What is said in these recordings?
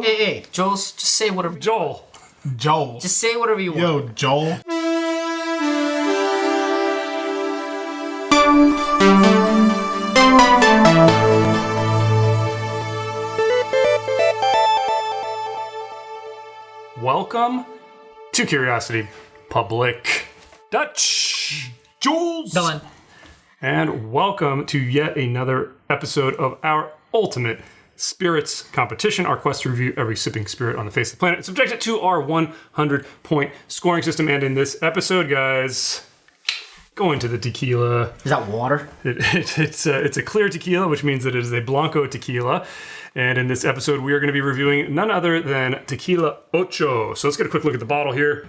Hey, Joel, just say whatever. Joel. Just say whatever you want. Yo, Joel. Welcome to Curiosity Public Dutch. Jules. Dylan. And welcome to yet another episode of our ultimate spirits competition, our quest to review every sipping spirit on the face of the planet and subject it to our 100-point scoring system. And in this episode, guys, going to the tequila. Is that water? It's a clear tequila, which means that it is a Blanco tequila. And in this episode, we are going to be reviewing none other than Tequila Ocho. So let's get a quick look at the bottle here.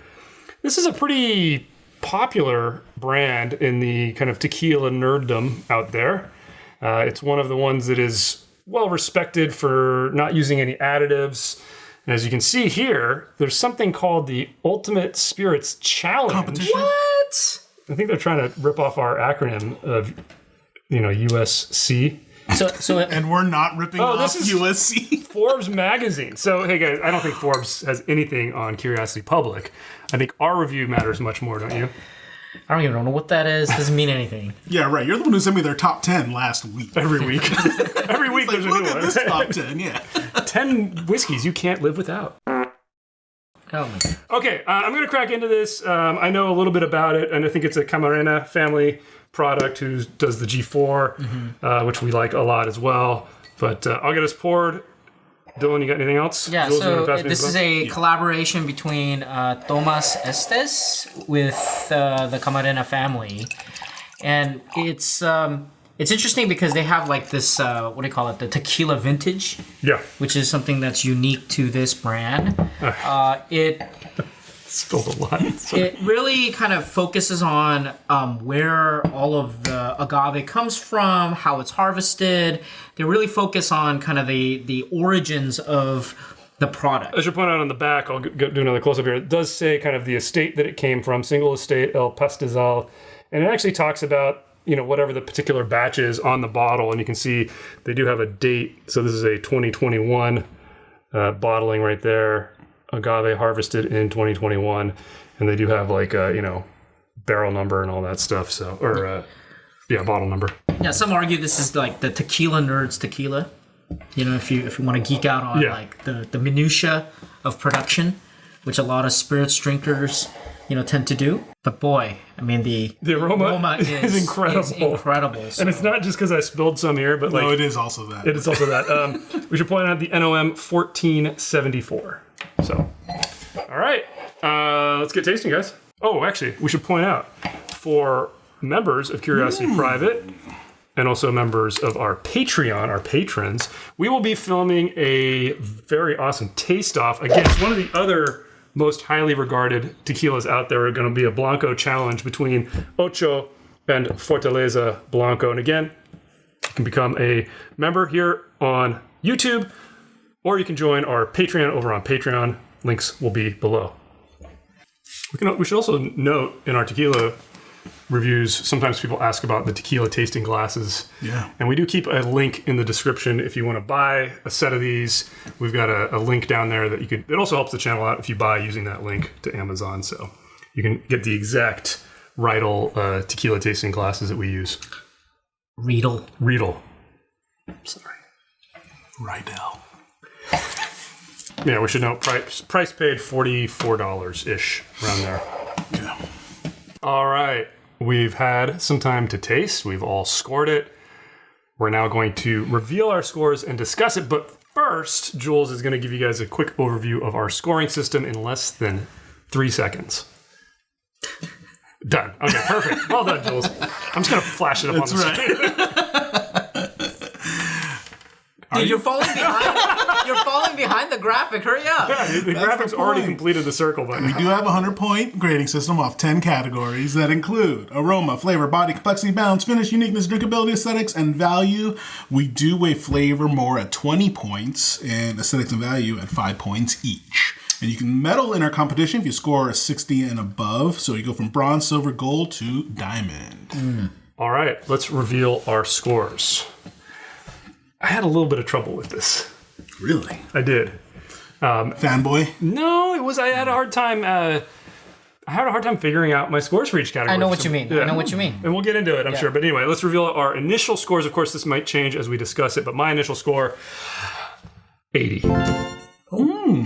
This is a pretty popular brand in the kind of tequila nerddom out there. It's one of the ones that is well respected for not using any additives. And as you can see here, there's something called the Ultimate Spirits Challenge. Competition. What? I think they're trying to rip off our acronym of, USC. So And we're not ripping off this is- USC. Forbes magazine. So, hey guys, I don't think Forbes has anything on Curiosity Public. I think our review matters much more, don't you? I don't even know what that is. Doesn't mean anything. Yeah, right. You're the one who sent me their top 10 last week. Every week. Every week Like, there's a look new at one. this top 10, yeah. 10 whiskeys you can't live without. Tell me. Okay, I'm going to crack into this. I know a little bit about it, and I think it's a Camarena family product who does the G4, which we like a lot as well. But I'll get us poured. Dylan, you got anything else? Yeah, Jules, you wanna so pass me this the is glass? a collaboration between Thomas Estes with the Camarena family. And it's interesting because they have like this, what do you call it, the tequila vintage, Yeah. which is something that's unique to this brand. It Spilled a lot. It really kind of focuses on where all of the agave comes from, how it's harvested. They really focus on kind of the origins of the product. I should point out on the back, I'll do another close-up here. It does say kind of the estate that it came from, single estate, El Pastizal. And it actually talks about, whatever the particular batch is on the bottle. And you can see they do have a date. So this is a 2021 bottling right there. Agave harvested in 2021, and they do have like a barrel number and all that stuff. So bottle number. Yeah, some argue this is like the tequila nerds tequila. If you want to geek out on like the minutia of production, which a lot of spirits drinkers tend to do. But boy, I mean the aroma is incredible. Is incredible. So. And it's not just because I spilled some here, but No, it is also that. It is also that. We should point out the NOM 1474. So, all right, let's get tasting, guys. Oh, actually, we should point out for members of Curiosity Private and also members of our Patreon, our patrons, we will be filming a very awesome taste-off against one of the other most highly regarded tequilas out there. Are going to be a Blanco challenge between Ocho and Fortaleza Blanco. And again, you can become a member here on YouTube, or you can join our Patreon over on Patreon. Links will be below. We should also note in our tequila reviews, sometimes people ask about the tequila tasting glasses. Yeah. And we do keep a link in the description if you want to buy a set of these. We've got a link down there that you can. It also helps the channel out if you buy using that link to Amazon. So you can get the exact Riedel tequila tasting glasses that we use. Riedel. Sorry. Riedel. Yeah, we should note price paid $44-ish around there. Yeah. All right. We've had some time to taste. We've all scored it. We're now going to reveal our scores and discuss it. But first, Jules is going to give you guys a quick overview of our scoring system in less than 3 seconds. Done. Okay, perfect. Well done, Jules. I'm just going to flash it up on the screen. Dude, you're falling behind. You're falling behind the graphic. Hurry up. Yeah, the graphics already completed the circle button. We do have a 100-point grading system off 10 categories that include aroma, flavor, body, complexity, balance, finish, uniqueness, drinkability, aesthetics, and value. We do weigh flavor more at 20 points and aesthetics and value at 5 points each. And you can medal in our competition if you score a 60 and above. So you go from bronze, silver, gold to diamond. All right, let's reveal our scores. I had a little bit of trouble with this. Really? I did. Fanboy? No, it was. I had a hard time. I had a hard time figuring out my scores for each category. I know what you mean. Yeah. I know what you mean. And we'll get into it, I'm sure. But anyway, let's reveal our initial scores. Of course, this might change as we discuss it, but my initial score, 80.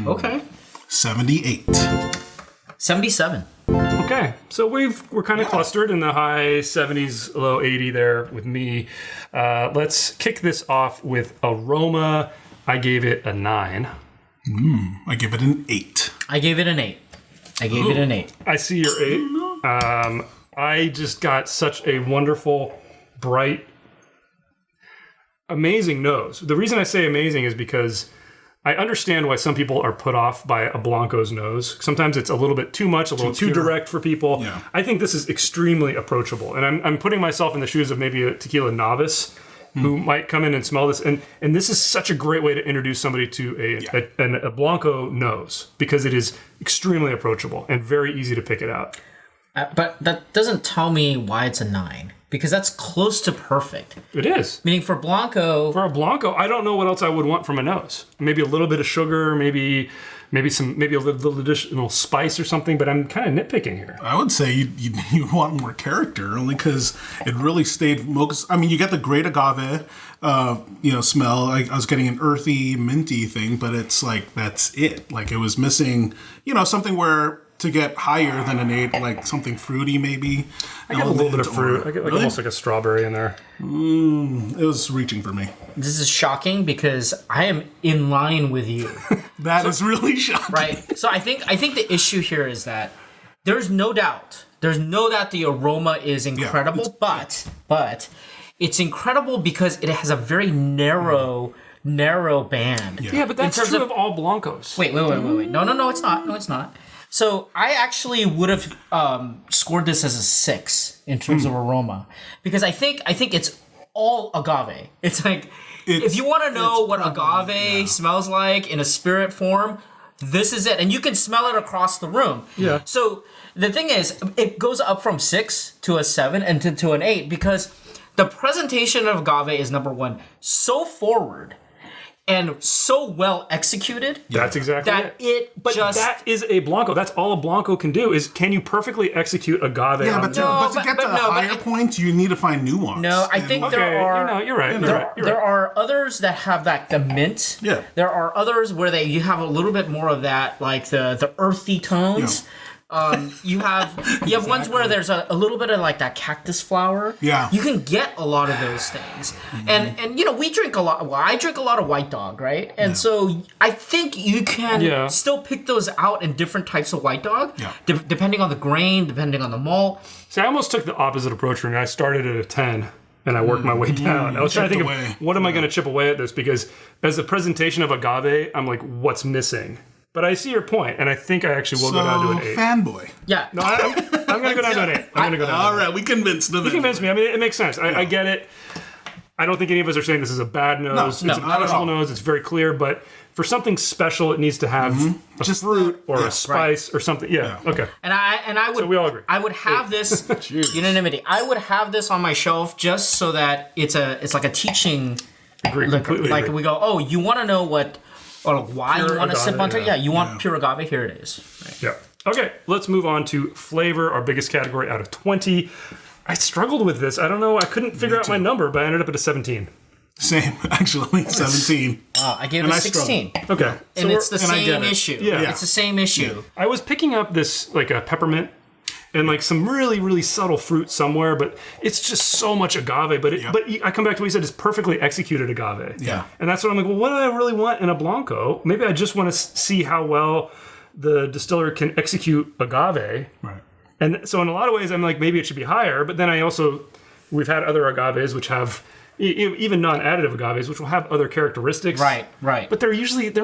Okay. 78. 77. Okay, so we're kind of clustered in the high 70s, low 80 there with me. Let's kick this off with Aroma. I gave it a 9. I give it an 8. I gave it an 8. I see your 8. I just got such a wonderful, bright, amazing nose. The reason I say amazing is because I understand why some people are put off by a Blanco's nose. Sometimes it's a little bit too much, a little too direct for people. Yeah. I think this is extremely approachable. And I'm putting myself in the shoes of maybe a tequila novice who might come in and smell this. And this is such a great way to introduce somebody to a Blanco nose because it is extremely approachable and very easy to pick it out. But that doesn't tell me why it's a 9. Because that's close to perfect. It is. Meaning for Blanco... For a Blanco, I don't know what else I would want from a nose. Maybe a little bit of sugar, maybe a little additional spice or something, but I'm kind of nitpicking here. I would say you want more character, only because it really stayed focused. I mean, you get the great agave, smell. Like I was getting an earthy, minty thing, but it's like that's it. Like it was missing, something where to get higher than an 8, like something fruity maybe. I get a little bit of fruit. I get like almost like a strawberry in there. It was reaching for me. This is shocking because I am in line with you. That is really shocking. Right. So I think the issue here is that there's no doubt the aroma is incredible, but it's incredible because it has a very narrow band. Yeah, but that's true of all Blancos. Wait. No, it's not. No, it's not. So I actually would have scored this as a 6 in terms of aroma because I think it's all agave. It's like if you want to know what agave smells like in a spirit form, this is it, and you can smell it across the room. Yeah. So the thing is, it goes up from 6 to a 7 and to an 8 because the presentation of agave is number 1 so forward. And so well executed. That's exactly it. But that is a Blanco. That's all a Blanco can do is can you perfectly execute agave? Yeah, but to get to the higher points, you need to find nuance. No, I think there are. You're right. There are others that have the mint. Yeah. There are others where you have a little bit more of that, like the earthy tones. Yeah. You have ones where there's a little bit of like that cactus flower. Yeah. You can get a lot of those things. And we drink a lot. Well, I drink a lot of White Dog, right? And so I think you can still pick those out in different types of White Dog, depending on the grain, depending on the malt. See, I almost took the opposite approach for me. I started at a 10 and I worked my way down. I was trying to think of what am I going to chip away at this because as a presentation of agave, I'm like, what's missing? But I see your point, and I think I actually will go down to an 8. Fanboy. Yeah. No, I'm going to go down to an 8. I'm going to go down. All right, we convinced them. You convinced me. I mean, it makes sense. I get it. I don't think any of us are saying this is a bad nose. No, it's a punishable nose. It's very clear, but for something special, it needs to have a fruit or a spice or something. Yeah. Okay. And I would. So we all agree. I would have this unanimity. I would have this on my shelf just so that it's like a teaching. Agree. Completely agree. We go. Oh, you want to know what? Or why Pure you want to sip on it? agave, Yeah, you want pure agave? Here it is. Right. Yeah. Okay, let's move on to flavor, our biggest category out of 20. I struggled with this. I don't know. I couldn't figure out my number, but I ended up at a 17. Same, actually, 17. I gave it a 16. Okay. And it's the same issue. Yeah. It's the same issue. Yeah. I was picking up this, like a peppermint and like some really, really subtle fruit somewhere, but it's just so much agave. But I come back to what you said, it's perfectly executed agave. Yeah. And that's what I'm like, well, what do I really want in a Blanco? Maybe I just want to see how well the distiller can execute agave. Right. And so in a lot of ways, I'm like, maybe it should be higher. But then we've had other agaves which have, even non-additive agaves, which will have other characteristics. Right. But they're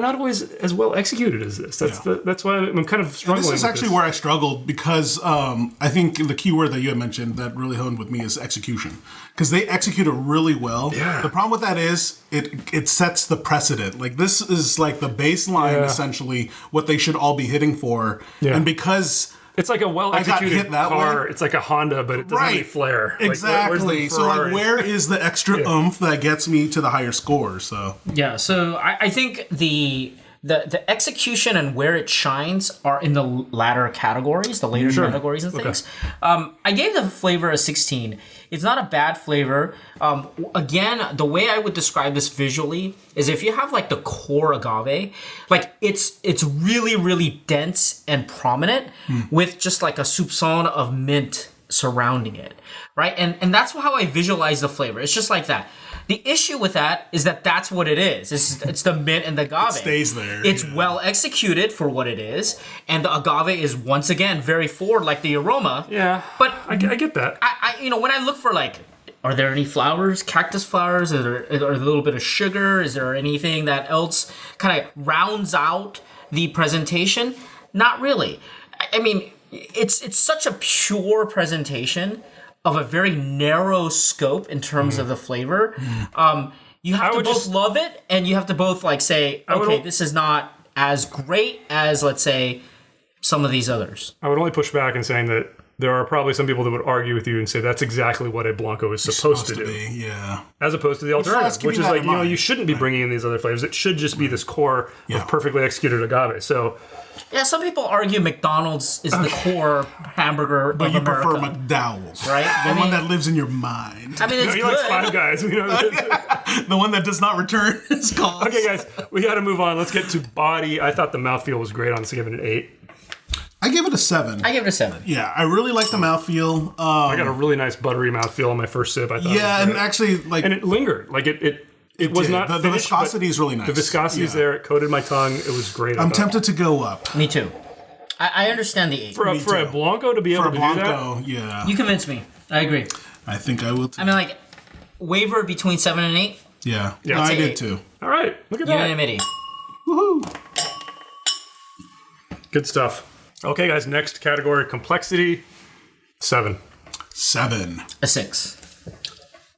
not always as well executed as this. That's why I'm kind of struggling with this is actually where I struggled because I think the key word that you had mentioned that really honed with me is execution. Because they execute it really well. Yeah. The problem with that is it sets the precedent. Like this is like the baseline, essentially, what they should all be hitting for. Yeah. And because... It's like a well-executed car. It's like a Honda, but it doesn't have any flair. Exactly. Like, so, where is the extra oomph that gets me to the higher score? So yeah. So I think the the execution and where it shines are in the latter categories, the later categories and things. I gave the flavor a 16. It's not a bad flavor. Again, the way I would describe this visually is if you have like the core agave, like it's really, really dense and prominent with just like a soupçon of mint surrounding it, right? And that's how I visualize the flavor. It's just like that. The issue with that is that that's what it is. It's the mint and the agave. It stays there. It's well executed for what it is, and the agave is once again very forward, like the aroma. Yeah, but I get that. I when I look for like, are there any flowers, cactus flowers? Is there a little bit of sugar? Is there anything that else kind of rounds out the presentation? Not really. I mean, it's such a pure presentation of a very narrow scope in terms of the flavor. You have to both love it, and you have to both like say, okay, this is not as great as, let's say, some of these others. I would only push back in saying that there are probably some people that would argue with you and say that's exactly what a Blanco is supposed to do. Yeah. As opposed to the alternative, which is like, you shouldn't be bringing in these other flavors. It should just be this core of perfectly executed agave. So, yeah, some people argue McDonald's is the core hamburger but of you America. prefer McDowell's, right? The one that lives in your mind. I mean, it's he good. likes Five Guys. We know this. The one that does not return his calls. Okay, guys, we got to move on. Let's get to body. I thought the mouthfeel was great. I'm just giving it an 8. I give it a 7. I give it a 7. Yeah, I really like the mouthfeel. I got a really nice buttery mouthfeel on my first sip. I thought. Yeah, it was and actually, like, and it lingered. Like it was not the finished, viscosity is really nice. The viscosity is there. It coated my tongue. It was great. I'm tempted to go up. Me too. I understand the 8. For a Blanco to be able to do that. Yeah. You convinced me. I agree. I think I will too. I mean, like, waver between 7 and 8. Yeah. Yeah, No, I'd I say did 8. too. All right, look at that. Unanimity. Woohoo! Good stuff. Okay, guys. Next category: complexity. 7. 7. A 6.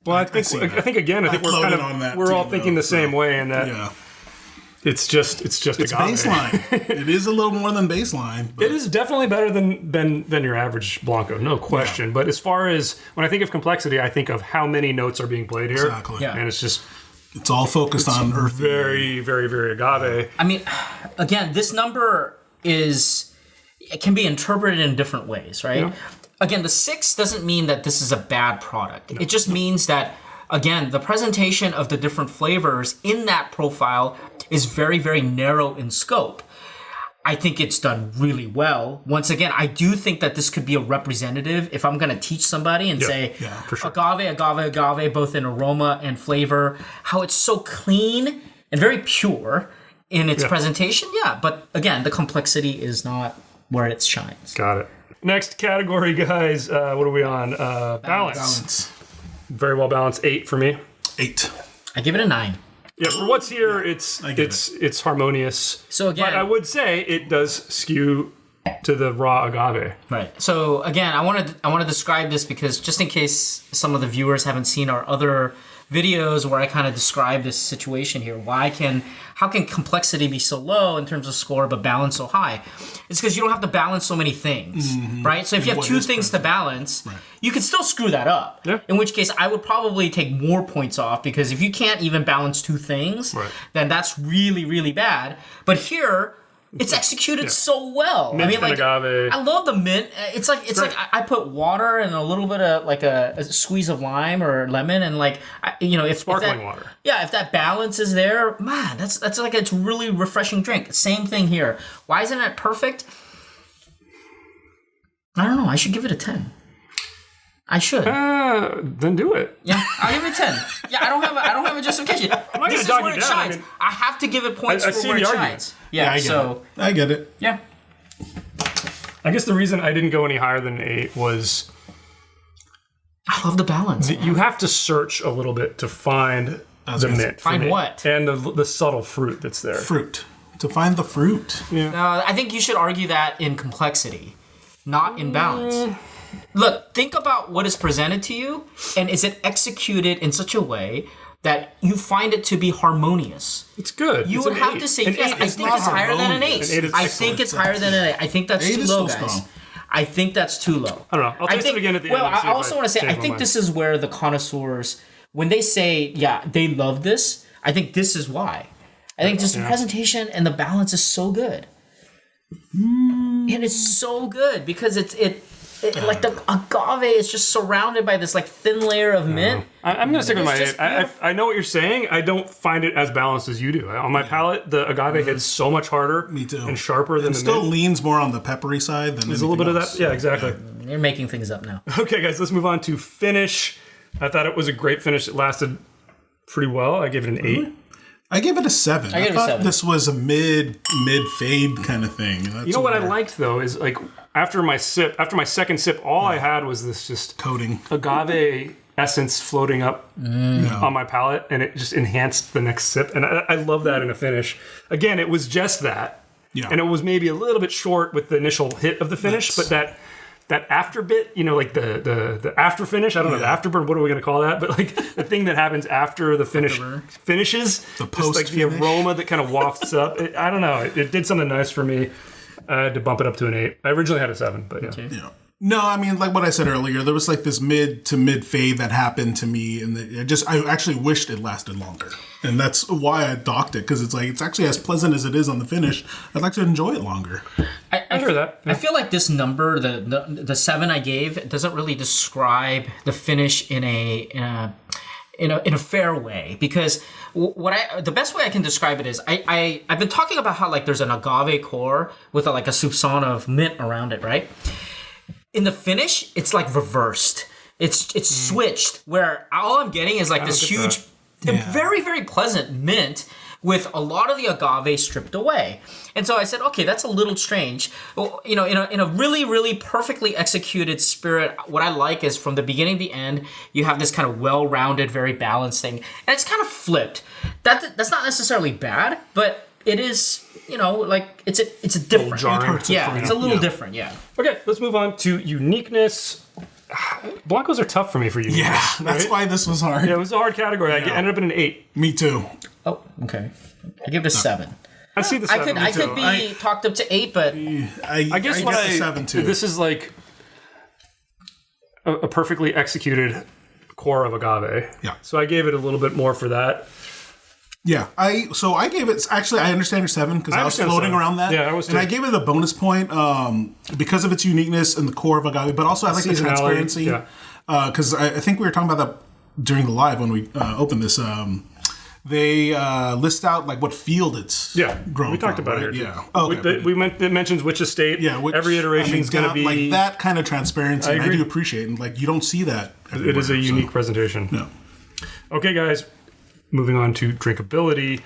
Well, I think we're floated on that we're all too, thinking though, the same way, in that Yeah. it's just It's agave. baseline. It is a little more than baseline. But It is definitely better than your average Blanco, no question. But as far as when I think of complexity, I think of how many notes are being played here. Exactly. Yeah. And it's all focused on earth. very, very, very agave. I mean, again, this number it can be interpreted in different ways, right? Yeah. Again, the 6 doesn't mean that this is a bad product. No. It just means that, again, the presentation of the different flavors in that profile is very, very narrow in scope. I think it's done really well. Once again, I do think that this could be a representative if I'm going to teach somebody and say, for sure. agave, both in aroma and flavor, how it's so clean and very pure in its presentation. Yeah, but again, the complexity is not where it shines. Got it. Next category, guys. What are we on? Balance. Very well balanced. 8 for me. 8. I give it a 9. Yeah, for what's here, it's harmonious. So again, but I would say it does skew to the raw agave. Right. So again, I want to describe this because just in case some of the viewers haven't seen our other videos where I kind of describe this situation here. How can complexity be so low in terms of score but balance so high? It's because you don't have to balance so many things, right? So if you have 2 things to balance, you can still screw that up. Yeah. In which case, I would probably take more points off because if you can't even balance 2 things, then that's really, really bad. But here, it's executed so well. Mint I mean, and agave. I love the mint. It's like I put water and a little bit of like a squeeze of lime or lemon, and like if Sparkling water. Yeah, if that balance is there, man, that's like it's really refreshing drink. Same thing here. Why isn't it perfect? I don't know. I should give it a 10. I should. Then do it. Yeah, I'll give it a 10. Yeah, I don't have a justification. This is where it shines. I have to give it points I for see where the it argument. shines. Yeah, I get it. Yeah. I guess the reason I didn't go any higher than 8 was I love the balance. you have to search a little bit to find the mint. for Find me. what? And the subtle fruit that's there. Fruit. To find the fruit. I think you should argue that in complexity, not in balance. Look, think about what is presented to you, and is it executed in such a way that you find it to be harmonious? It's good. You It's would an have 8. to say, An yes, 8 I is think not it's higher than an 8. harmonious. An 8 is I excellent. think it's higher than an 8. I think that's 8 too is low, so guys. strong. I think that's too low. I don't know. I'll taste it again at the end. Well, and see I if also want to say, change I my think mind. this is where the connoisseurs, when they say, yeah, they love this, I think this is why. I think just the presentation and the balance is so good. And it's so good because it like the agave is just surrounded by this like thin layer of mint. I'm going to stick with my 8. I know what you're saying. I don't find it as balanced as you do. On my palate, the agave hits so much harder and sharper than the still mint. leans more on the peppery side than There's a little bit else. of that. Yeah, exactly. You're making things up now. Okay, guys, let's move on to finish. I thought it was a great finish. It lasted pretty well. I gave it an 8. I gave it a 7. I gave it a thought 7. This was a mid fade kind of thing. You know what I liked though is like after my second sip, all I had was this just coating agave essence floating up on my palate, and it just enhanced the next sip. And I love that in a finish. Again, it was just that, and it was maybe a little bit short with the initial hit of the finish, but that after bit, you know, like the after finish, I don't know, the afterburn, what are we going to call that? But like the thing that happens after the finish finishes, the just like the aroma that kind of wafts up. I don't know. It did something nice for me. I had to bump it up to an 8. I originally had a 7, but yeah. Okay. Yeah. No, I mean, like what I said earlier, there was like this mid to mid fade that happened to me, and I actually wished it lasted longer, and that's why I docked it, because it's like it's actually as pleasant as it is on the finish. I'd like to enjoy it longer. I hear that. I feel like this number, the 7 I gave, doesn't really describe the finish in a fair way, because the best way I can describe it is I've been talking about how like there's an agave core with a soupçon of mint around it, right? In the finish, it's like reversed. It's switched, where all I'm getting is like this huge, very, very pleasant mint with a lot of the agave stripped away. And so I said, okay, that's a little strange. Well, you know, in a really, really perfectly executed spirit, what I like is from the beginning to the end, you have this kind of well-rounded, very balanced thing. And it's kind of flipped. That's not necessarily bad, but it is, you know, like it's a different. It's a little different, Okay, let's move on to uniqueness. Blancos are tough for me for uniqueness. Yeah, that's why this was hard. Yeah, it was a hard category. I ended up in an 8. Me too. Oh, okay. I give it a 7. I see the 7. I could be talked up to 8, but I guess what a 7 too. This is like a perfectly executed core of agave. Yeah. So I gave it a little bit more for that. Yeah, I gave it. Actually, I understand your 7 because I was floating around that. Yeah, I was too. And I gave it a bonus point because of its uniqueness and the core of agave, but also I like the transparency. Yeah. Because I think we were talking about that during the live when we opened this. They list out like what field it's grown. We talked from, about right? it here. Yeah. Oh, okay. It mentions which estate. Yeah. Every iteration is going to be like that kind of transparency. I do appreciate, and like you don't see that. It is a unique presentation. No. Okay, guys. Moving on to drinkability.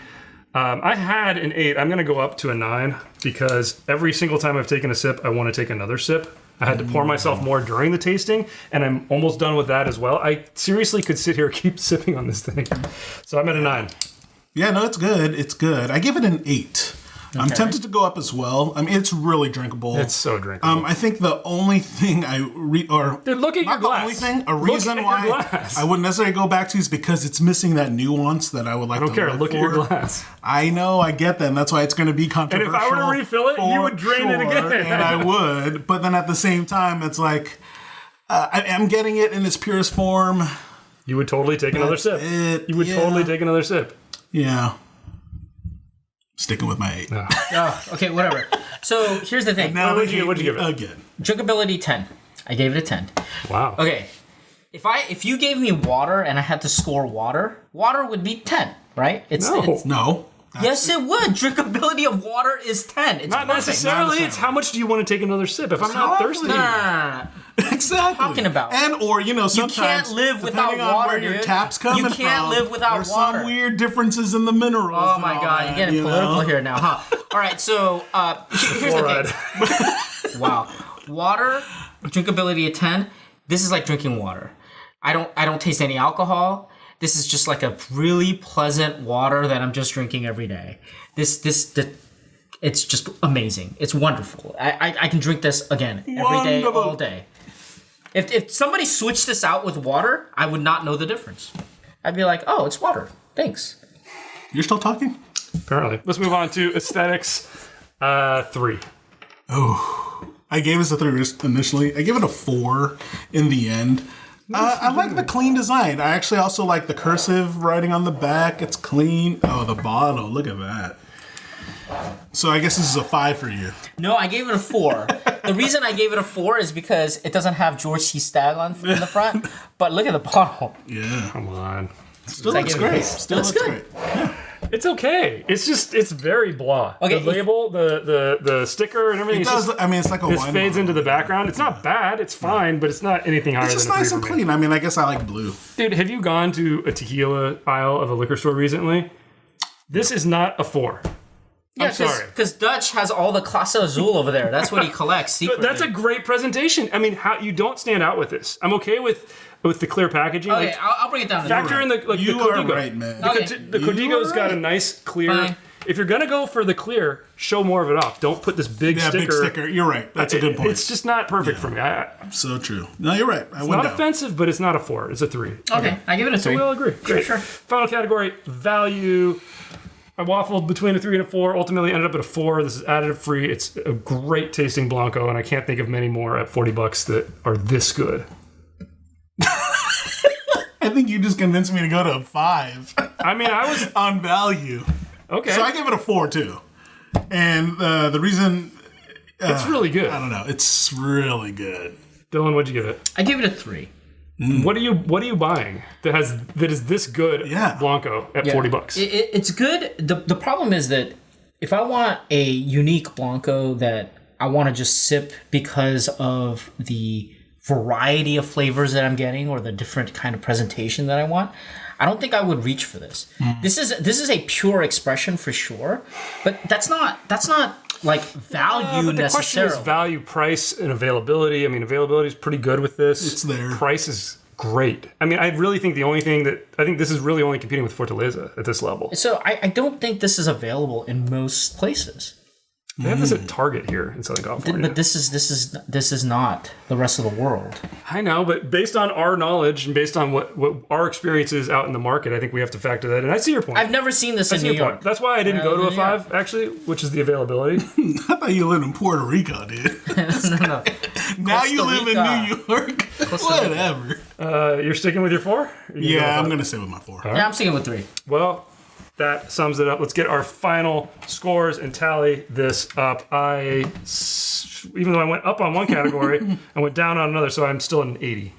I had an 8. I'm going to go up to a 9 because every single time I've taken a sip, I want to take another sip. I had to pour myself more during the tasting, and I'm almost done with that as well. I seriously could sit here and keep sipping on this thing. So I'm at a 9. Yeah, no, it's good. It's good. I give it an 8. Okay. I'm tempted to go up as well. I mean, it's really drinkable. It's so drinkable. I think the only thing Dude, look at your glass. Only thing, a reason why I wouldn't necessarily go back to is because it's missing that nuance that I would like to look for. I don't care. Look at your glass. I know, I get that. And that's why it's going to be controversial. And if I were to refill it, you would drain it again. And I would. But then at the same time, it's like, I am getting it in its purest form. You would totally take another sip. You would totally take another sip. Yeah. Sticking with my 8. No. Oh, okay, whatever. So here's the thing. Now what'd you give it? Again. Drinkability 10. I gave it a 10. Wow. Okay. If you gave me water and I had to score water would be 10, right? No. Yes, it would. Drinkability of water is 10. It's not perfect. necessarily. It's how much do you want to take another sip? If I'm not thirsty. No. Exactly. Talking about. Or sometimes you can't live without water, where your tap's coming You can't live without there's water. Some weird differences in the minerals. Oh my God, you're getting political here now, huh? All right, so here's the thing. Wow, water drinkability at 10. This is like drinking water. I don't taste any alcohol. This is just like a really pleasant water that I'm just drinking every day. It's just amazing. It's wonderful. I can drink this again every day, all day. If somebody switched this out with water, I would not know the difference. I'd be like, oh, it's water. Thanks. You're still talking? Apparently. Let's move on to aesthetics. 3. Oh, I gave this a 3 initially. I gave it a 4 in the end. I like the clean design. I actually also like the cursive writing on the back. It's clean. Oh, the bottle. Look at that. So I guess this is a 5 for you. No, I gave it a 4. The reason I gave it a 4 is because it doesn't have George C. Stagg in the front. But look at the bottle. Yeah. Come on. Still looks great. Still looks great. Yeah. It's okay. It's very blah. Okay, the label, the sticker, and everything. It does. I mean, it's like a This wine fades bottle. into the background. It's not bad. It's fine, but it's not anything higher It's just than a 3 nice and for me. clean. I mean, I guess I like blue. Dude, have you gone to a tequila aisle of a liquor store recently? This is not a 4. Yeah, I'm sorry. Because Dutch has all the Casa Azul over there. That's what he collects secretly. But that's a great presentation. I mean, how you don't stand out with this. I'm okay with the clear packaging. Okay, Like, I'll bring it down. factor in the You the are Codigo. right, man. Okay. The Codigo's got a nice clear. Fine. If you're gonna go for the clear, show more of it off. Don't put this big Yeah, sticker. big sticker. You're right. That's a good point. It's just not perfect for me. So true. No, you're right. I It's went not down. offensive, but it's not a 4. It's a 3. Okay, I give it a 3. We all agree. Great. Sure. Final category, value. I waffled between a 3 and a 4. Ultimately ended up at a 4. This is additive free. It's a great tasting Blanco, and I can't think of many more at $40 that are this good. I think you just convinced me to go to a 5 I mean, I was on value. okay. So I give it a 4 too. And the reason It's really good. I don't know, it's really good. Dylan, what'd you give it? I give it a 3. What are you buying that is this good Blanco at $40? It's good. The problem is that if I want a unique Blanco that I want to just sip because of the variety of flavors that I'm getting or the different kind of presentation that I want, I don't think I would reach for this. This is a pure expression for sure, but that's not like value but the question necessarily. is value, price, and availability. I mean, availability is pretty good with this. It's there. Price is great. I mean, I really think the only thing that I think this is really only competing with Fortaleza at this level. So I don't think this is available in most places. They have this at Target here in Southern California. But this is not the rest of the world. I know, but based on our knowledge and based on what our experience is out in the market, I think we have to factor that in. I see your point. I've never seen this I in see New your York. point. That's why I didn't go to a New York. 5, actually, which is the availability. I thought you lived in Puerto Rico, dude. No. Now you live in Rica. New York. Whatever. You're sticking with your 4? Yeah, I'm gonna stay with my 4. Yeah, I'm sticking with 3. Well, that sums it up. Let's get our final scores and tally this up. Even though I went up on one category, I went down on another, so I'm still at an 80.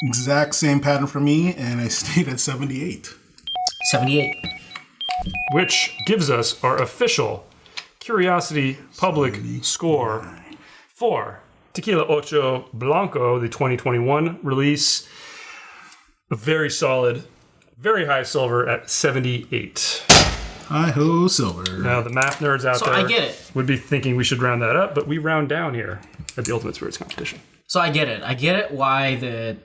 Exact same pattern for me, and I stayed at 78. 78. Which gives us our official Curiosity Public score for Tequila Ocho Blanco, the 2021 release. A very solid, very high silver at 78. Hi-ho, silver. Now, the math nerds out So there I get it. would be thinking we should round that up, but we round down here at the Ultimate Spirits Competition. So I get it. I get it why the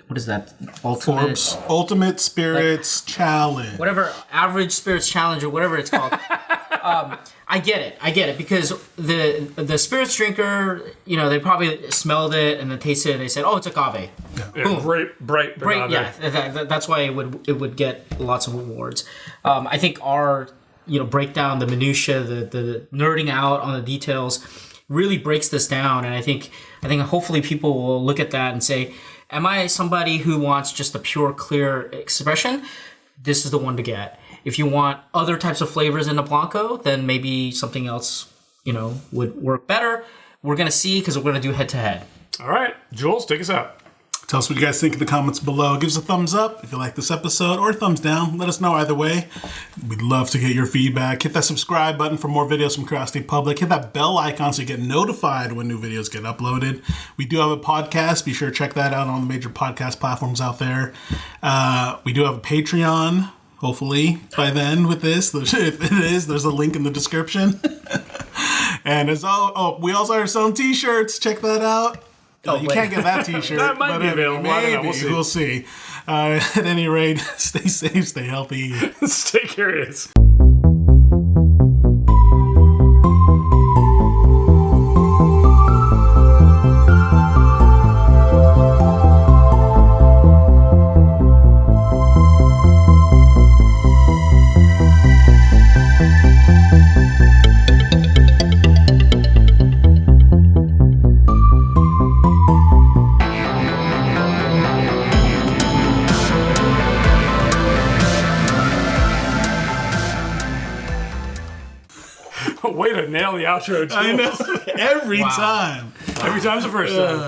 what is that? Ultimate Forbes Ultimate Spirits Challenge. whatever average spirits challenge or whatever it's called. I get it because the spirits drinker, they probably smelled it and then tasted it and they said, oh, it's agave. Yeah, great, bright, Great, agave. yeah, that's why it would get lots of awards. I think our breakdown, the minutia, the nerding out on the details, really breaks this down, and I think hopefully people will look at that and say, am I somebody who wants just a pure, clear expression? This is the one to get. If you want other types of flavors in a Blanco, then maybe something else, would work better. We're gonna see because we're gonna do head to head. All right, Jules, take us out. Tell us what you guys think in the comments below. Give us a thumbs up if you like this episode, or a thumbs down. Let us know either way. We'd love to get your feedback. Hit that subscribe button for more videos from Curiosity Public. Hit that bell icon so you get notified when new videos get uploaded. We do have a podcast. Be sure to check that out on the major podcast platforms out there. We do have a Patreon. Hopefully by then with this, if it is, there's a link in the description. And we also are selling t-shirts. Check that out. You can't get that t-shirt. That might be available. I don't know. Maybe. We'll see. At any rate, stay safe, stay healthy. Stay curious. the outro. Too. I know. Every time. Every time's the first time.